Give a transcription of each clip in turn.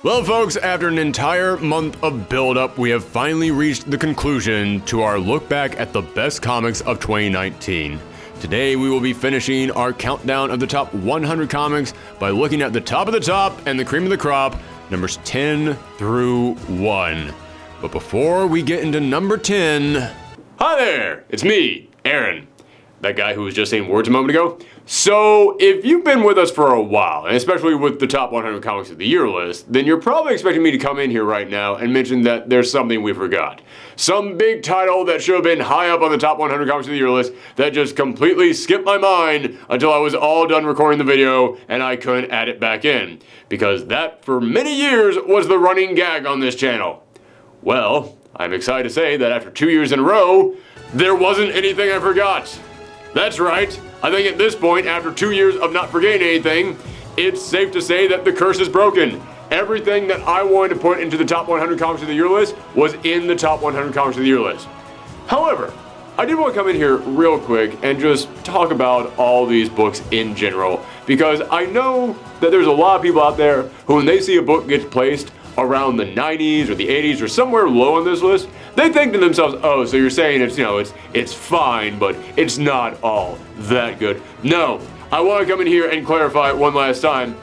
Well, folks, after an entire month of build-up, we have finally reached the conclusion to our look back at the best comics of 2019. Today, we will be finishing our countdown of the top 100 comics by looking at the top of the top and the cream of the crop, numbers 10 through 1. But before we get into number 10... Hi there! It's me, Aaron. That guy who was just saying words a moment ago. So, if you've been with us for a while, and especially with the top 100 comics of the year list, then you're probably expecting me to come in here right now and mention that there's something we forgot. Some big title that should have been high up on the top 100 comics of the year list that just completely skipped my mind until I was all done recording the video and I couldn't add it back in. Because that, for many years, was the running gag on this channel. Well, I'm excited to say that after 2 years in a row, there wasn't anything I forgot. That's right. I think at this point, after 2 years of not forgetting anything, it's safe to say that the curse is broken. Everything that I wanted to put into the top 100 comics of the year list was in the top 100 comics of the year list. However, I did want to come in here real quick and just talk about all these books in general, because I know that there's a lot of people out there who, when they see a book gets placed around the 90s or the 80s or somewhere low on this list, they think to themselves, oh, so you're saying it's fine, but it's not all that good. No, I want to come in here and clarify one last time.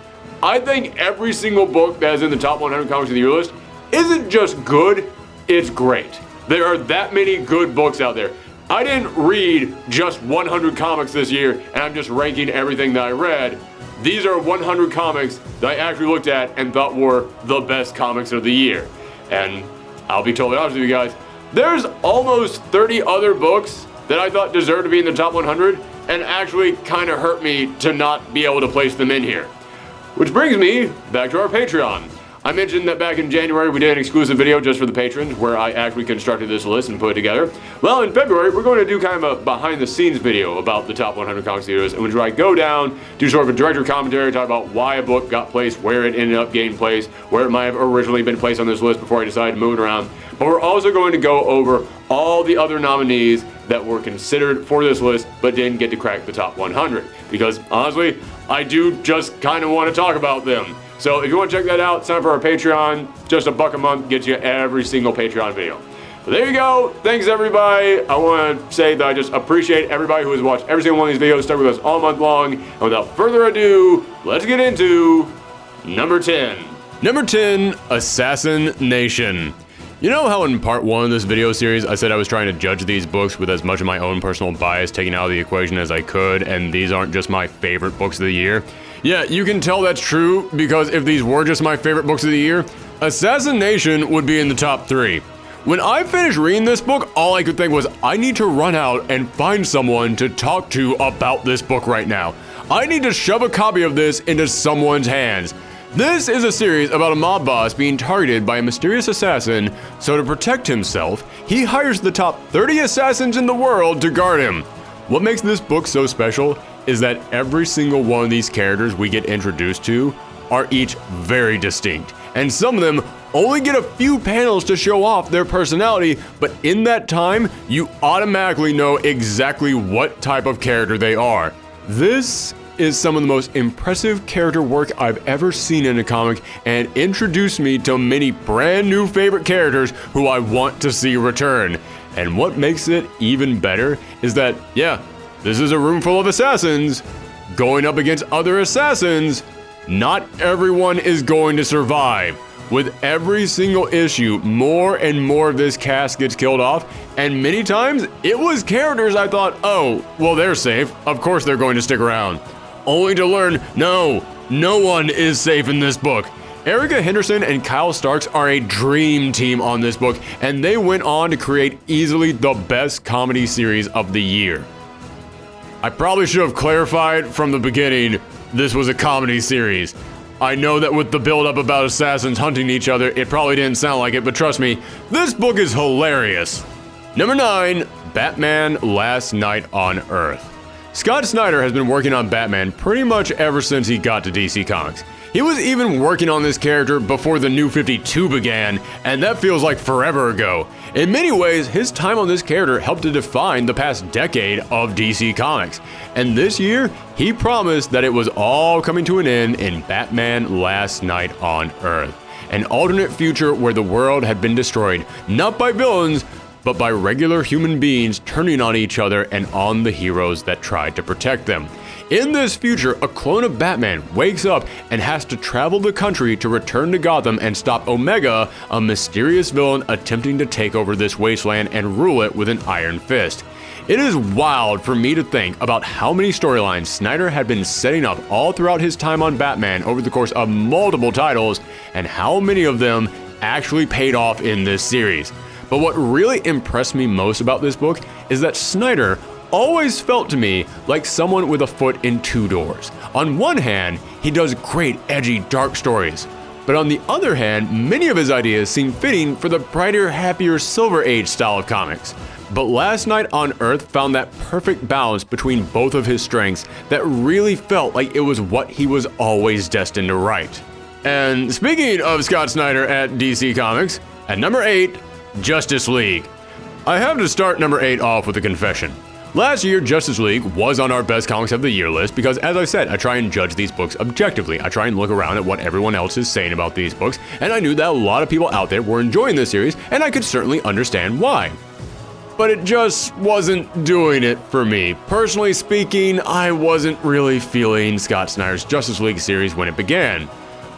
I think every single book that is in the top 100 comics of the year list isn't just good, it's great. There are that many good books out there. I didn't read just 100 comics this year, and I'm just ranking everything that I read. These are 100 comics that I actually looked at and thought were the best comics of the year. And I'll be totally honest with you guys, there's almost 30 other books that I thought deserved to be in the top 100 and actually kind of hurt me to not be able to place them in here. Which brings me back to our Patreon. I mentioned that back in January we did an exclusive video just for the patrons where I actually constructed this list and put it together. Well, in February we're going to do kind of a behind the scenes video about the top 100 comics of the year list, in which I go down, do sort of a director commentary, talk about why a book got placed, where it ended up getting placed, where it might have originally been placed on this list before I decided to move it around. But we're also going to go over all the other nominees that were considered for this list but didn't get to crack the top 100. Because honestly, I do just kind of want to talk about them. So if you want to check that out, sign up for our Patreon. Just $1 a month gets you every single Patreon video. So there you go. Thanks, everybody. I want to say that I just appreciate everybody who has watched every single one of these videos, stuck with us all month long. And without further ado, let's get into number 10. Number 10, Assassin Nation. You know how in part 1 of this video series I said I was trying to judge these books with as much of my own personal bias taken out of the equation as I could, and these aren't just my favorite books of the year? Yeah, you can tell that's true, because if these were just my favorite books of the year, Assassin Nation would be in the top 3. When I finished reading this book, all I could think was, I need to run out and find someone to talk to about this book right now. I need to shove a copy of this into someone's hands. This is a series about a mob boss being targeted by a mysterious assassin, so to protect himself, he hires the top 30 assassins in the world to guard him. What makes this book so special is that every single one of these characters we get introduced to are each very distinct, and some of them only get a few panels to show off their personality, but in that time, you automatically know exactly what type of character they are. This is some of the most impressive character work I've ever seen in a comic, and introduced me to many brand new favorite characters who I want to see return. And what makes it even better is that, yeah, this is a room full of assassins going up against other assassins. Not everyone is going to survive. With every single issue, more and more of this cast gets killed off, and many times it was characters I thought, oh, well, they're safe. Of course they're going to stick around. Only to learn, no one is safe in this book. Erica Henderson and Kyle Starks are a dream team on this book, and they went on to create easily the best comedy series of the year. I probably should have clarified from the beginning, this was a comedy series. I know that with the build-up about assassins hunting each other, it probably didn't sound like it, but trust me, this book is hilarious. Number 9, Batman Last Night on Earth. Scott Snyder has been working on Batman pretty much ever since he got to DC Comics. He was even working on this character before the New 52 began, and that feels like forever ago. In many ways, his time on this character helped to define the past decade of DC Comics. And this year, he promised that it was all coming to an end in Batman Last Night on Earth, an alternate future where the world had been destroyed, not by villains, but by regular human beings turning on each other and on the heroes that tried to protect them. In this future, a clone of Batman wakes up and has to travel the country to return to Gotham and stop Omega, a mysterious villain attempting to take over this wasteland and rule it with an iron fist. It is wild for me to think about how many storylines Snyder had been setting up all throughout his time on Batman over the course of multiple titles, and how many of them actually paid off in this series. But what really impressed me most about this book is that Snyder always felt to me like someone with a foot in two doors. On one hand, he does great, edgy, dark stories. But on the other hand, many of his ideas seem fitting for the brighter, happier Silver Age style of comics. But Last Night on Earth found that perfect balance between both of his strengths that really felt like it was what he was always destined to write. And speaking of Scott Snyder at DC Comics, at number 8, Justice League. I have to start number 8 off with a confession. Last year, Justice League was on our Best Comics of the Year list because, as I said, I try and judge these books objectively. I try and look around at what everyone else is saying about these books, and I knew that a lot of people out there were enjoying this series, and I could certainly understand why. But it just wasn't doing it for me. Personally speaking, I wasn't really feeling Scott Snyder's Justice League series when it began.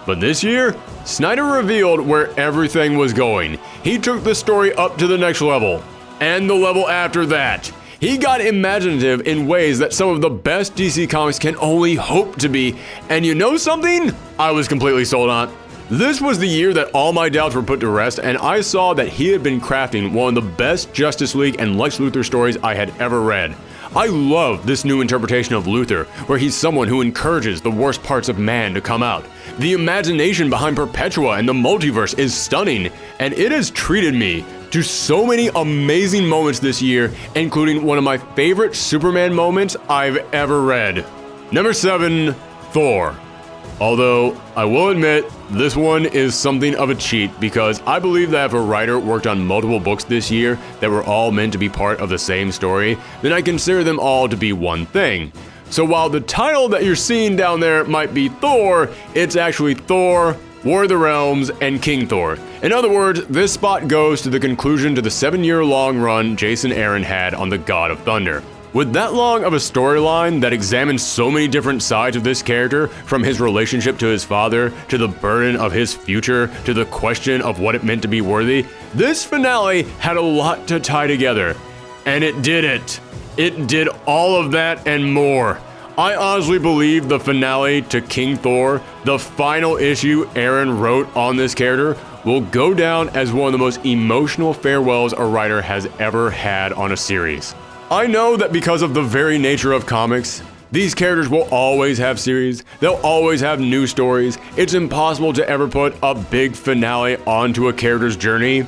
But this year, Snyder revealed where everything was going. He took the story up to the next level, and the level after that. He got imaginative in ways that some of the best DC Comics can only hope to be, and you know something? I was completely sold on. This was the year that all my doubts were put to rest, and I saw that he had been crafting one of the best Justice League and Lex Luthor stories I had ever read. I love this new interpretation of Luthor, where he's someone who encourages the worst parts of man to come out. The imagination behind Perpetua and the multiverse is stunning, and it has treated me to so many amazing moments this year, including one of my favorite Superman moments I've ever read. Number 7, Thor. Although, I will admit, this one is something of a cheat because I believe that if a writer worked on multiple books this year that were all meant to be part of the same story, then I consider them all to be one thing. So while the title that you're seeing down there might be Thor, it's actually Thor, War of the Realms, and King Thor. In other words, this spot goes to the conclusion to the 7-year-long run Jason Aaron had on the God of Thunder. With that long of a storyline that examines so many different sides of this character, from his relationship to his father, to the burden of his future, to the question of what it meant to be worthy, this finale had a lot to tie together. And it did it. It did all of that and more. I honestly believe the finale to King Thor, the final issue Aaron wrote on this character, will go down as one of the most emotional farewells a writer has ever had on a series. I know that because of the very nature of comics, these characters will always have series, they'll always have new stories. It's impossible to ever put a big finale onto a character's journey.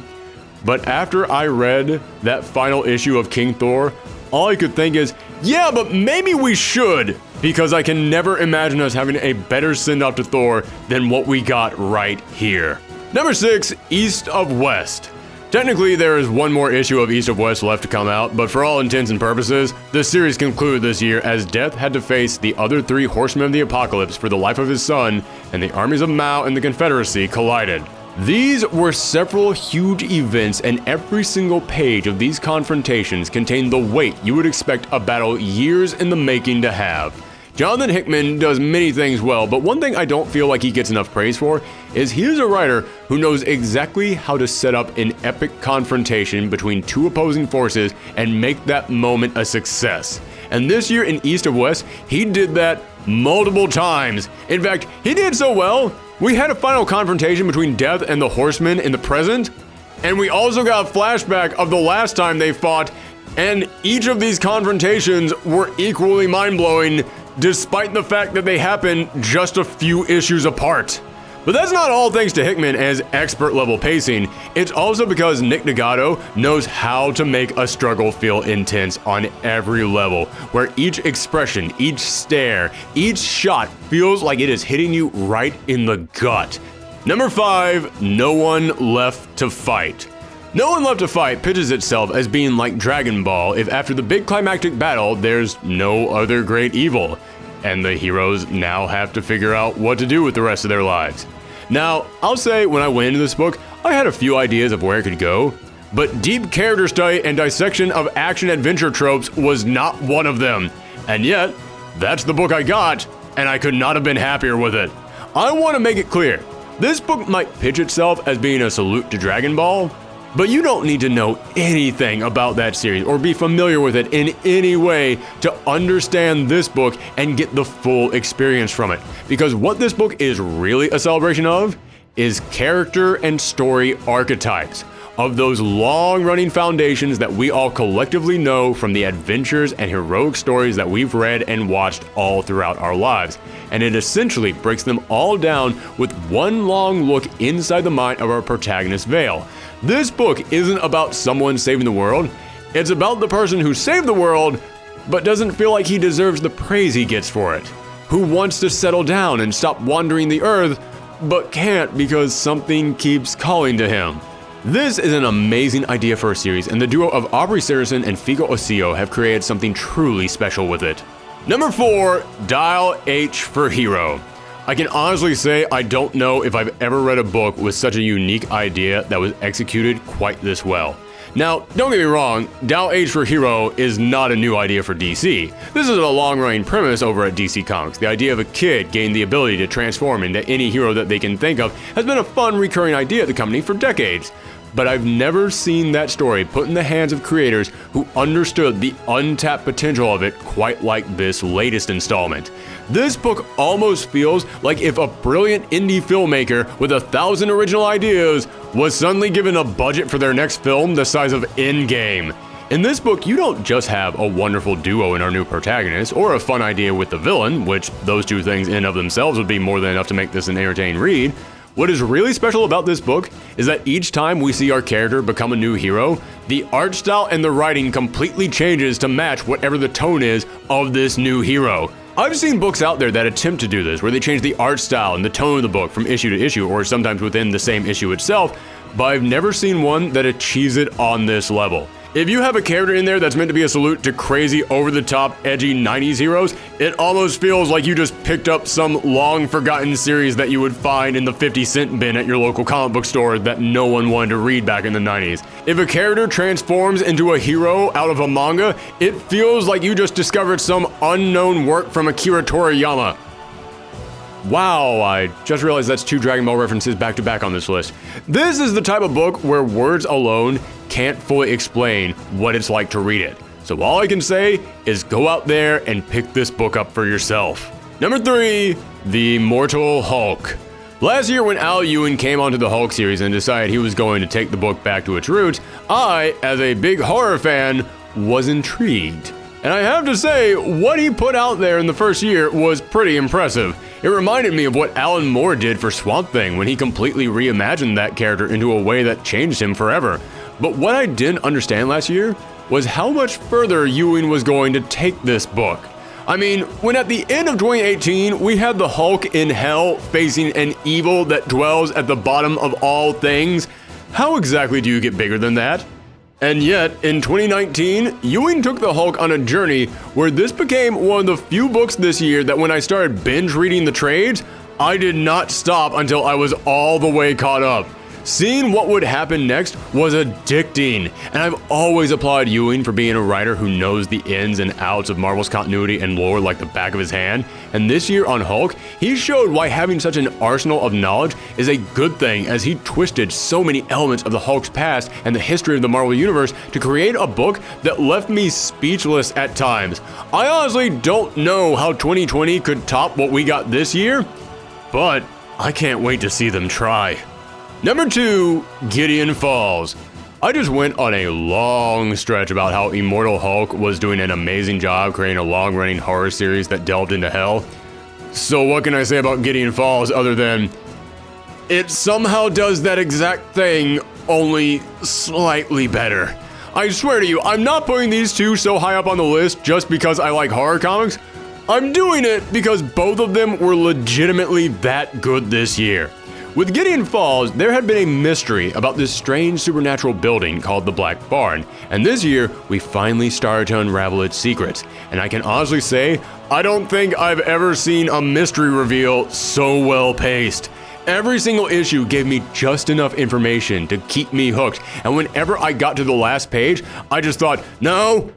But after I read that final issue of King Thor, all I could think is, yeah, but maybe we should, because I can never imagine us having a better send-off to Thor than what we got right here. Number 6, East of West. Technically, there is one more issue of East of West left to come out, but for all intents and purposes, the series concluded this year as Death had to face the other 3 Horsemen of the Apocalypse for the life of his son, and the armies of Mao and the Confederacy collided. These were several huge events, and every single page of these confrontations contained the weight you would expect a battle years in the making to have. Jonathan Hickman does many things well, but one thing I don't feel like he gets enough praise for is he is a writer who knows exactly how to set up an epic confrontation between 2 opposing forces and make that moment a success. And this year in East of West, he did that multiple times. In fact, he did so well, we had a final confrontation between Death and the Horsemen in the present, and we also got a flashback of the last time they fought, and each of these confrontations were equally mind-blowing, despite the fact that they happened just a few issues apart. But that's not all thanks to Hickman and his expert level pacing. It's also because Nick Nagato knows how to make a struggle feel intense on every level, where each expression, each stare, each shot feels like it is hitting you right in the gut. Number 5, No One Left to Fight. No One Left to Fight pitches itself as being like Dragon Ball if after the big climactic battle there's no other great evil, and the heroes now have to figure out what to do with the rest of their lives. Now, I'll say when I went into this book, I had a few ideas of where it could go, but deep character study and dissection of action-adventure tropes was not one of them. And yet, that's the book I got, and I could not have been happier with it. I want to make it clear, this book might pitch itself as being a salute to Dragon Ball, but you don't need to know anything about that series or be familiar with it in any way to understand this book and get the full experience from it. Because what this book is really a celebration of is character and story archetypes, of those long-running foundations that we all collectively know from the adventures and heroic stories that we've read and watched all throughout our lives. And it essentially breaks them all down with one long look inside the mind of our protagonist Vale. This book isn't about someone saving the world, it's about the person who saved the world, but doesn't feel like he deserves the praise he gets for it. Who wants to settle down and stop wandering the earth, but can't because something keeps calling to him. This is an amazing idea for a series, and the duo of Aubrey Saracen and Figo Osio have created something truly special with it. Number 4, Dial H for Hero. I can honestly say I don't know if I've ever read a book with such a unique idea that was executed quite this well. Now, don't get me wrong, Dial H for Hero is not a new idea for DC. This is a long-running premise over at DC Comics. The idea of a kid gaining the ability to transform into any hero that they can think of has been a fun recurring idea at the company for decades. But I've never seen that story put in the hands of creators who understood the untapped potential of it quite like this latest installment. This book almost feels like if a brilliant indie filmmaker with 1,000 original ideas was suddenly given a budget for their next film the size of Endgame. In this book, you don't just have a wonderful duo in our new protagonist, or a fun idea with the villain, which those two things in and of themselves would be more than enough to make this an entertaining read. What is really special about this book is that each time we see our character become a new hero, the art style and the writing completely changes to match whatever the tone is of this new hero. I've seen books out there that attempt to do this, where they change the art style and the tone of the book from issue to issue, or sometimes within the same issue itself, but I've never seen one that achieves it on this level. If you have a character in there that's meant to be a salute to crazy, over-the-top, edgy 90s heroes, it almost feels like you just picked up some long-forgotten series that you would find in the 50-cent bin at your local comic book store that no one wanted to read back in the 90s. If a character transforms into a hero out of a manga, it feels like you just discovered some unknown work from Akira Toriyama. Wow, I just realized that's 2 Dragon Ball references back to back on this list. This is the type of book where words alone can't fully explain what it's like to read it. So all I can say is go out there and pick this book up for yourself. Number 3, The Immortal Hulk. Last year when Al Ewing came onto the Hulk series and decided he was going to take the book back to its roots, I, as a big horror fan, was intrigued. And I have to say, what he put out there in the first year was pretty impressive. It reminded me of what Alan Moore did for Swamp Thing when he completely reimagined that character into a way that changed him forever. But what I didn't understand last year was how much further Ewing was going to take this book. I mean, when at the end of 2018, we had the Hulk in hell facing an evil that dwells at the bottom of all things, how exactly do you get bigger than that? And yet, in 2019, Ewing took the Hulk on a journey where this became one of the few books this year that when I started binge reading the trades, I did not stop until I was all the way caught up. Seeing what would happen next was addicting, and I've always applauded Ewing for being a writer who knows the ins and outs of Marvel's continuity and lore like the back of his hand, and this year on Hulk, he showed why having such an arsenal of knowledge is a good thing as he twisted so many elements of the Hulk's past and the history of the Marvel Universe to create a book that left me speechless at times. I honestly don't know how 2020 could top what we got this year, but I can't wait to see them try. Number 2, Gideon Falls. I just went on a long stretch about how Immortal Hulk was doing an amazing job creating a long-running horror series that delved into hell. So what can I say about Gideon Falls other than it somehow does that exact thing, only slightly better. I swear to you, I'm not putting these two so high up on the list just because I like horror comics. I'm doing it because both of them were legitimately that good this year. With Gideon Falls, there had been a mystery about this strange supernatural building called the Black Barn, and this year, we finally started to unravel its secrets. And I can honestly say, I don't think I've ever seen a mystery reveal so well paced. Every single issue gave me just enough information to keep me hooked, and whenever I got to the last page, I just thought, no,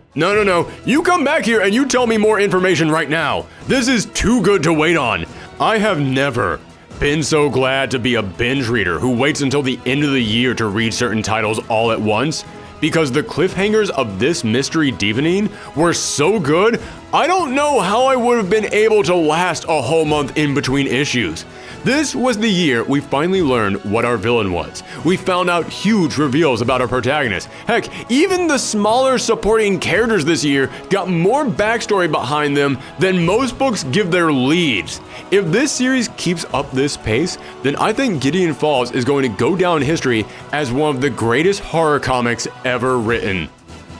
you come back here and you tell me more information right now. This is too good to wait on. I have never been so glad to be a binge reader who waits until the end of the year to read certain titles all at once, because the cliffhangers of this mystery deepening were so good, I don't know how I would have been able to last a whole month in between issues. This was the year we finally learned what our villain was. We found out huge reveals about our protagonist. Heck, even the smaller supporting characters this year got more backstory behind them than most books give their leads. If this series keeps up this pace, then I think Gideon Falls is going to go down in history as one of the greatest horror comics ever written.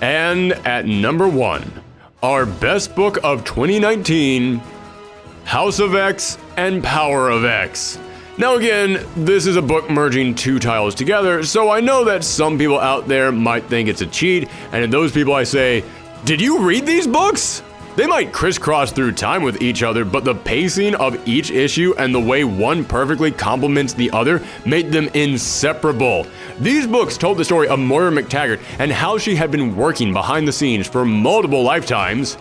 And at number 1, our best book of 2019, House of X and Power of X. Now again, this is a book merging two titles together, so I know that some people out there might think it's a cheat, and to those people I say, did you read these books? They might crisscross through time with each other, but the pacing of each issue and the way one perfectly complements the other made them inseparable. These books told the story of Moira McTaggart and how she had been working behind the scenes for multiple lifetimes,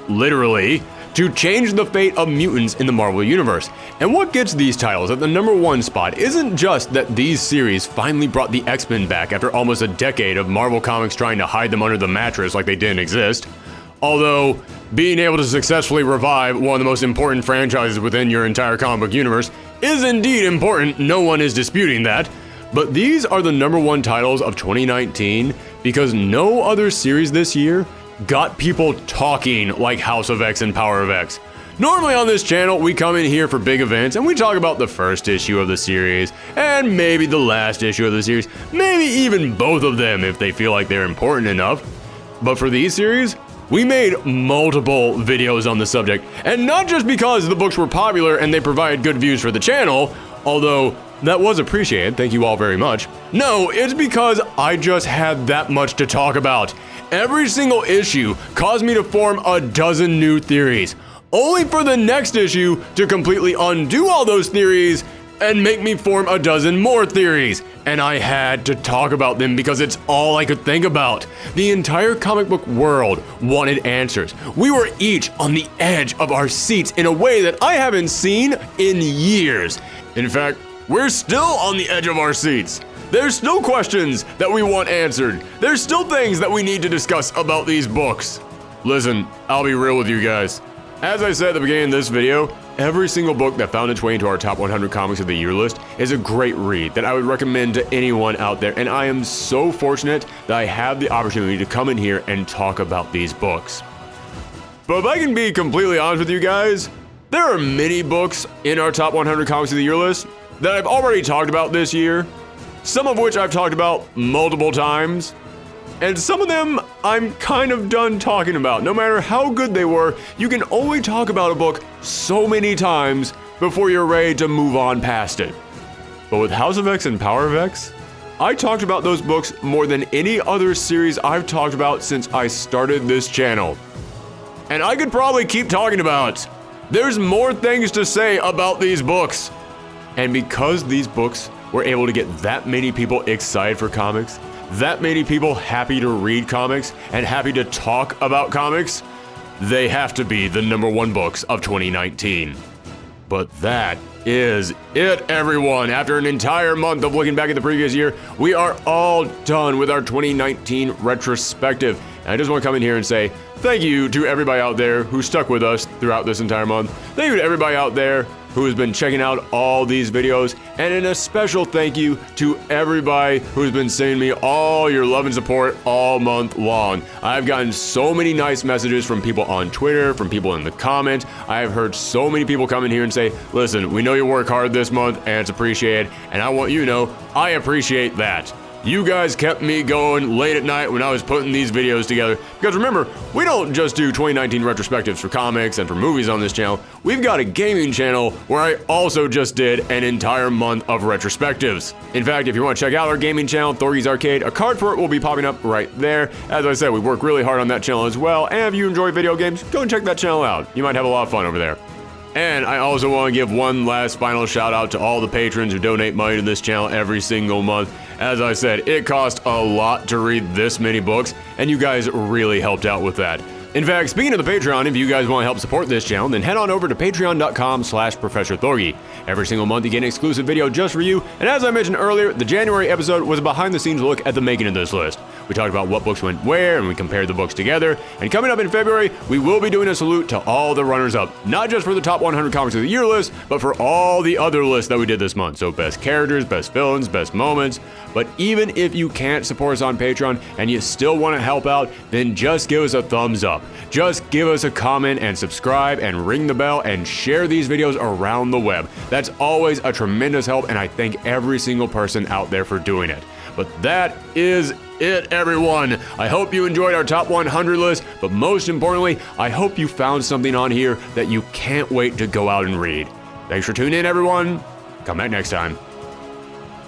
literally, to change the fate of mutants in the Marvel Universe. And what gets these titles at the number 1 spot isn't just that these series finally brought the X-Men back after almost a decade of Marvel Comics trying to hide them under the mattress like they didn't exist. Although, being able to successfully revive one of the most important franchises within your entire comic book universe is indeed important, no one is disputing that. But these are the number 1 titles of 2019 because no other series this year got people talking like House of X and Power of X. Normally on this channel, we come in here for big events and we talk about the first issue of the series and maybe the last issue of the series, maybe even both of them if they feel like they're important enough. But for these series, we made multiple videos on the subject, and not just because the books were popular and they provided good views for the channel, although that was appreciated, thank you all very much. No, it's because I just had that much to talk about. Every single issue caused me to form a dozen new theories, only for the next issue to completely undo all those theories and make me form a dozen more theories. And I had to talk about them because it's all I could think about. The entire comic book world wanted answers. We were each on the edge of our seats in a way that I haven't seen in years. In fact, we're still on the edge of our seats. There's still questions that we want answered. There's still things that we need to discuss about these books. Listen, I'll be real with you guys. As I said at the beginning of this video, every single book that found its way into our top 100 comics of the year list is a great read that I would recommend to anyone out there, and I am so fortunate that I have the opportunity to come in here and talk about these books. But if I can be completely honest with you guys, there are many books in our top 100 comics of the year list that I've already talked about this year, some of which I've talked about multiple times, and some of them I'm kind of done talking about. No matter how good they were, you can only talk about a book so many times before you're ready to move on past it. But with House of X and Power of X, I talked about those books more than any other series I've talked about since I started this channel. And I could probably keep talking about it. There's more things to say about these books. And because these books were able to get that many people excited for comics, that many people happy to read comics, and happy to talk about comics, they have to be the number 1 books of 2019. But that is it, everyone. After an entire month of looking back at the previous year, we are all done with our 2019 retrospective. And I just want to come in here and say thank you to everybody out there who stuck with us throughout this entire month. Thank you to everybody out there who has been checking out all these videos, and a special thank you to everybody who's been sending me all your love and support all month long. I've gotten so many nice messages from people on Twitter, from people in the comments. I have heard so many people come in here and say, listen, we know you work hard this month and it's appreciated, and I want you to know I appreciate that. You guys kept me going late at night when I was putting these videos together. Because remember, we don't just do 2019 retrospectives for comics and for movies on this channel. We've got a gaming channel where I also just did an entire month of retrospectives. In fact, if you want to check out our gaming channel, Thorgy's Arcade, a card for it will be popping up right there. As I said, we work really hard on that channel as well. And if you enjoy video games, go and check that channel out. You might have a lot of fun over there. And I also want to give one last final shout out to all the patrons who donate money to this channel every single month. As I said, it cost a lot to read this many books, and you guys really helped out with that. In fact, speaking of the Patreon, if you guys want to help support this channel, then head on over to patreon.com/ProfessorThorgy. Every single month you get an exclusive video just for you, and as I mentioned earlier, the January episode was a behind-the-scenes look at the making of this list. We talked about what books went where, and we compared the books together. And coming up in February, we will be doing a salute to all the runners-up, not just for the top 100 comics of the year list, but for all the other lists that we did this month. So best characters, best villains, best moments. But even if you can't support us on Patreon and you still want to help out, then just give us a thumbs up. Just give us a comment and subscribe and ring the bell and share these videos around the web. That's always a tremendous help, and I thank every single person out there for doing it. But that is it, everyone. I hope you enjoyed our top 100 list, but most importantly, I hope you found something on here that you can't wait to go out and read. Thanks for tuning in, everyone. Come back next time.